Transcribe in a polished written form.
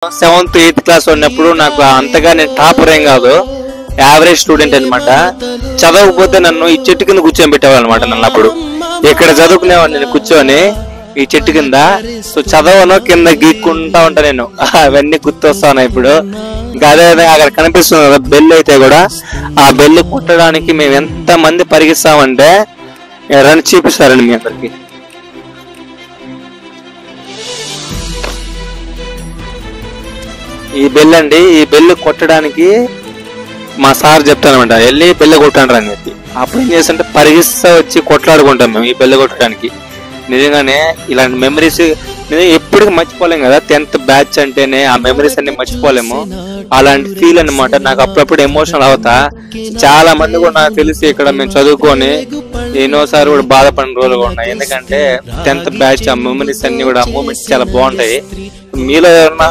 7th 8th class ఉన్నప్పుడు నాకు అంతగా నేను టాపర్ ఏం కాదు, యావరేజ్ స్టూడెంట్ అనమాట. చదవకపోతే నన్ను ఈ చెట్టు కింద కూర్చొని పెట్టేవాళ్ళు అనమాట. నన్ను అప్పుడు ఇక్కడ చదువుకునేవాడిని నేను కూర్చొని ఈ చెట్టు కింద. సో చదవను, కింద గీక్కుంటా ఉంటా నేను. అవన్నీ గుర్తొస్తాను ఇప్పుడు. ఇంకా అదే అక్కడ కనిపిస్తుంది కదా బెల్ అయితే కూడా, ఆ బెల్ కుట్టడానికి మేము ఎంత మంది పరిగిస్తామంటే రన్ చూపిస్తారండి మీ అందరికి. ఈ బెల్ అండి, ఈ బెల్ కొట్టడానికి మా సార్ చెప్తానమాట, వెళ్ళి బెల్ల కొట్టండి అని చెప్పి. అప్పుడు ఏం చేస్తుంటే పరిగిస్తా వచ్చి కొట్లాడుకుంటాం మేము ఈ బెల్ల కొట్టడానికి. నిజంగానే ఇలాంటి మెమరీస్ నేను ఎప్పటికీ మర్చిపోలేము కదా. 10th బ్యాచ్ అంటేనే ఆ మెమరీస్ అన్ని మర్చిపోలేము. అలాంటి ఫీల్ అనమాట. నాకు అప్పుడప్పుడు ఎమోషనల్ అవుతా. చాలా మంది కూడా నాకు తెలిసి ఇక్కడ మేము చదువుకొని ఎన్నోసారి కూడా బాధపడిన రోజులు కూడా ఉన్నాయి. ఎందుకంటే 10th బ్యాచ్ ఆ మెమరీస్ అన్ని కూడా మూమెంట్స్ చాలా బాగుంటాయి. మీలో ఎవరన్నా